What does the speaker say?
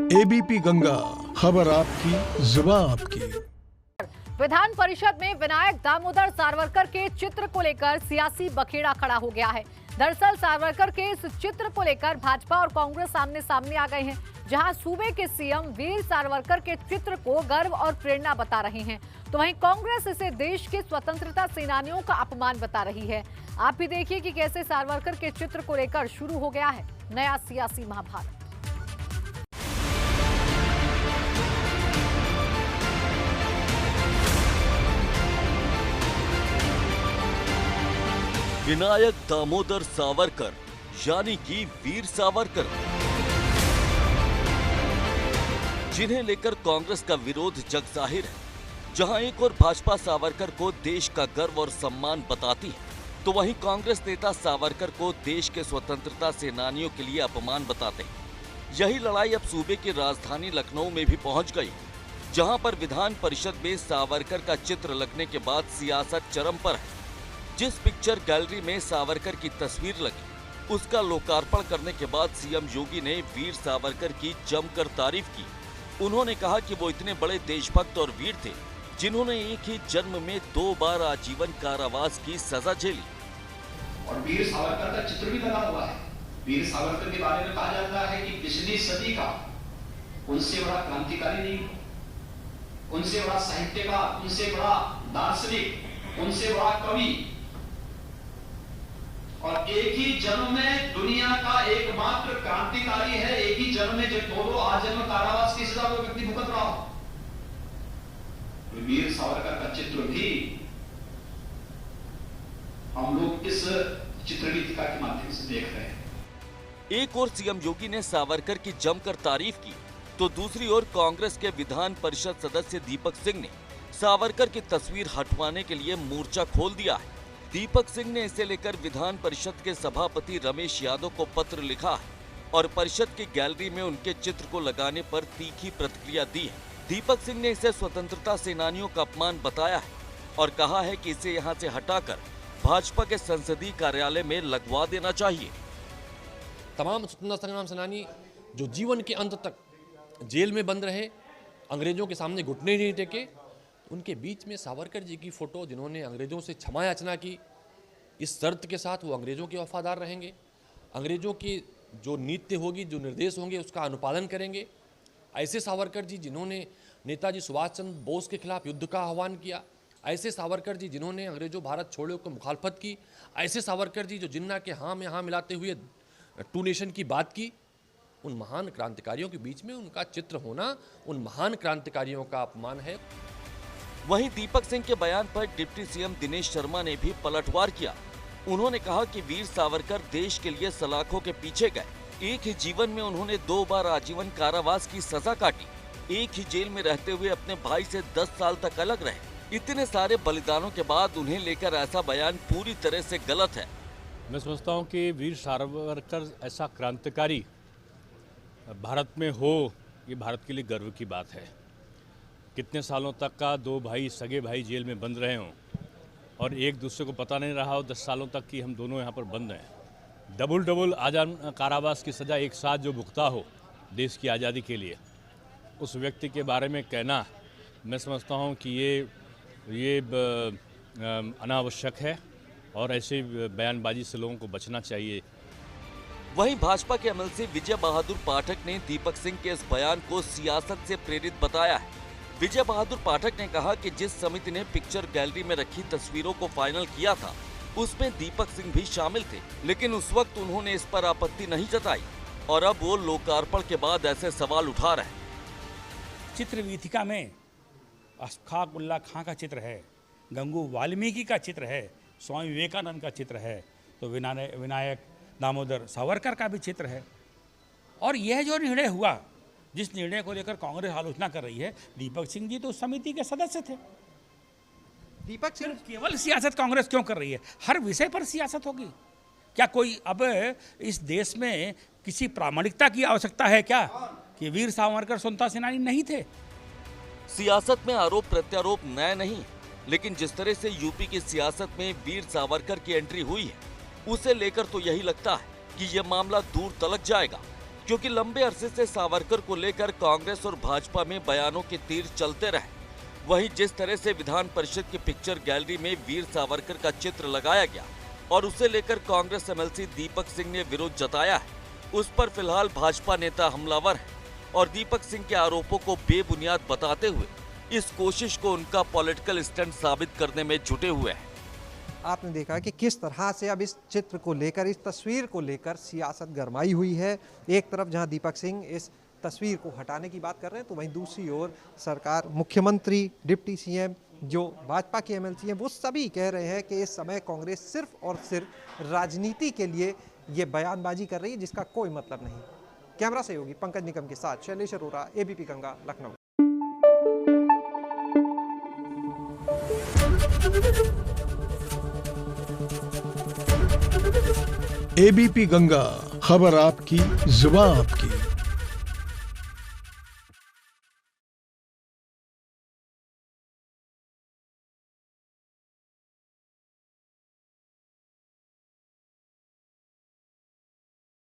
ABP Ganga, खबर आपकी, जुबान आपकी। विधान परिषद में विनायक दामोदर सावरकर के चित्र को लेकर सियासी बखेड़ा खड़ा हो गया है। दरअसल सावरकर के इस चित्र को लेकर भाजपा और कांग्रेस आमने सामने आ गए हैं, जहां सूबे के सीएम वीर सावरकर के चित्र को गर्व और प्रेरणा बता रहे हैं, तो वहीं कांग्रेस इसे देश के स्वतंत्रता सेनानियों का अपमान बता रही है। आप भी देखिए कि कैसे सावरकर के चित्र को लेकर शुरू हो गया है नया सियासी महाभारत। विनायक दामोदर सावरकर यानी कि वीर सावरकर, जिन्हें लेकर कांग्रेस का विरोध जगजाहिर है। जहां एक और भाजपा सावरकर को देश का गर्व और सम्मान बताती है, तो वहीं कांग्रेस नेता सावरकर को देश के स्वतंत्रता सेनानियों के लिए अपमान बताते हैं। यही लड़ाई अब सूबे की राजधानी लखनऊ में भी पहुंच गई, जहां पर विधान परिषद में सावरकर का चित्र लगने के बाद सियासत चरम पर है। जिस पिक्चर गैलरी में सावरकर की तस्वीर लगी, उसका लोकार्पण करने के बाद सीएम योगी ने वीर सावरकर की जमकर तारीफ की। उन्होंने कहा कि वो इतने बड़े देशभक्त और वीर थे, जिन्होंने एक ही जन्म में 2 बार आजीवन कारावास की सजा झेली। और वीर सावरकर का चित्र भी लगा हुआ है। वीर सावरकर के बारे में कहा जाता है कि पिछली सदी का उनसे बड़ा क्रांतिकारी नहीं, उनसे बड़ा साहित्यकार, उनसे बड़ा दार्शनिक, उनसे बड़ा कवि, और एक ही जन्म में दुनिया का एकमात्र क्रांतिकारी है। एक ही जन्म में जब 2 आजीवन कारावास की सजा को व्यक्ति भुगत रहा हो, वीर सावरकर का चित्र भी हम लोग इस चित्रगीतिका के माध्यम से देख रहे हैं। एक और सीएम योगी ने सावरकर की जमकर तारीफ की, तो दूसरी ओर कांग्रेस के विधान परिषद सदस्य दीपक सिंह ने सावरकर की तस्वीर हटवाने के लिए मोर्चा खोल दिया है। दीपक सिंह ने इसे लेकर विधान परिषद के सभापति रमेश यादव को पत्र लिखा है और परिषद की गैलरी में उनके चित्र को लगाने पर तीखी प्रतिक्रिया दी है। दीपक सिंह ने इसे स्वतंत्रता सेनानियों का अपमान बताया है और कहा है कि इसे यहां से हटाकर भाजपा के संसदीय कार्यालय में लगवा देना चाहिए। तमाम स्वतंत्रता संग्राम सेनानी जो जीवन के अंत तक जेल में बंद रहे, अंग्रेजों के सामने घुटने नहीं टेके, उनके बीच में सावरकर जी की फोटो, जिन्होंने अंग्रेजों से क्षमा याचना की, इस शर्त के साथ वो अंग्रेजों के वफादार रहेंगे, अंग्रेजों की जो नीति होगी, जो निर्देश होंगे, उसका अनुपालन करेंगे। ऐसे सावरकर जी जिन्होंने नेताजी सुभाष चंद्र बोस के खिलाफ युद्ध का आह्वान किया, ऐसे सावरकर जी जिन्होंने अंग्रेजों भारत छोड़ो को मुखालफत की, ऐसे सावरकर जी जो जिन्ना के हाँ में हाँ मिलाते हुए 2 नेशन की बात की, उन महान क्रांतिकारियों के बीच में उनका चित्र होना उन महान क्रांतिकारियों का अपमान है। वहीं दीपक सिंह के बयान पर डिप्टी सीएम दिनेश शर्मा ने भी पलटवार किया। उन्होंने कहा कि वीर सावरकर देश के लिए सलाखों के पीछे गए। एक ही जीवन में उन्होंने 2 बार आजीवन कारावास की सजा काटी। एक ही जेल में रहते हुए अपने भाई से 10 साल तक अलग रहे। इतने सारे बलिदानों के बाद उन्हें लेकर ऐसा बयान पूरी तरह से गलत है। मैं समझता हूँ कि वीर सावरकर ऐसा क्रांतिकारी भारत में हो, ये भारत के लिए गर्व की बात है। कितने सालों तक का 2 भाई, सगे भाई जेल में बंद रहे हों और एक दूसरे को पता नहीं रहा हो 10 सालों तक कि हम दोनों यहाँ पर बंद हैं। डबल आजीवन कारावास की सज़ा एक साथ जो भुगता हो देश की आज़ादी के लिए, उस व्यक्ति के बारे में कहना, मैं समझता हूँ कि ये अनावश्यक है और ऐसे बयानबाजी से लोगों को बचना चाहिए। वहीं भाजपा के एमएलसी विजय बहादुर पाठक ने दीपक सिंह के इस बयान को सियासत से प्रेरित बताया है। विजय बहादुर पाठक ने कहा कि जिस समिति ने पिक्चर गैलरी में रखी तस्वीरों को फाइनल किया था, उसमें दीपक सिंह भी शामिल थे, लेकिन उस वक्त उन्होंने इस पर आपत्ति नहीं जताई और अब वो लोकार्पण के बाद ऐसे सवाल उठा रहे हैं। चित्र वीथिका में अशफाक उल्लाह खां का चित्र है, गंगू वाल्मीकि का चित्र है, स्वामी विवेकानंद का चित्र है, तो विनायक दामोदर सावरकर का भी चित्र है। और यह जो निर्णय हुआ, जिस निर्णय को लेकर कांग्रेस आलोचना कर रही है, दीपक सिंह जी तो उस समिति के सदस्य थे। दीपक सिंह केवल सियासत कांग्रेस क्यों कर रही है? हर विषय पर सियासत होगी क्या? कोई अब इस देश में किसी प्रामाणिकता की आवश्यकता है क्या कि वीर सावरकर स्वतंत्रता सेनानी नहीं थे? सियासत में आरोप प्रत्यारोप नया नहीं, लेकिन जिस तरह से यूपी की सियासत में वीर सावरकर की एंट्री हुई है, उसे लेकर तो यही लगता है कि यह मामला दूर तलक जाएगा। क्योंकि लंबे अरसे से सावरकर को लेकर कांग्रेस और भाजपा में बयानों के तीर चलते रहे। वहीं जिस तरह से विधान परिषद की पिक्चर गैलरी में वीर सावरकर का चित्र लगाया गया और उसे लेकर कांग्रेस एमएलसी दीपक सिंह ने विरोध जताया है, उस पर फिलहाल भाजपा नेता हमलावर है और दीपक सिंह के आरोपों को बेबुनियाद बताते हुए इस कोशिश को उनका पॉलिटिकल स्टंट साबित करने में जुटे हुए हैं। आपने देखा कि किस तरह से अब इस चित्र को लेकर, इस तस्वीर को लेकर सियासत गरमाई हुई है। एक तरफ जहां दीपक सिंह इस तस्वीर को हटाने की बात कर रहे हैं, तो वहीं दूसरी ओर सरकार, मुख्यमंत्री, डिप्टी सीएम, जो भाजपा के एमएलसी हैं, वो सभी कह रहे हैं कि इस समय कांग्रेस सिर्फ और सिर्फ राजनीति के लिए ये बयानबाजी कर रही है, जिसका कोई मतलब नहीं। कैमरा सहयोगी पंकज निकम के साथ शैलेश अरोरा, एबीपी गंगा, लखनऊ। एबीपी गंगा, खबर आपकी, जुबान आपकी।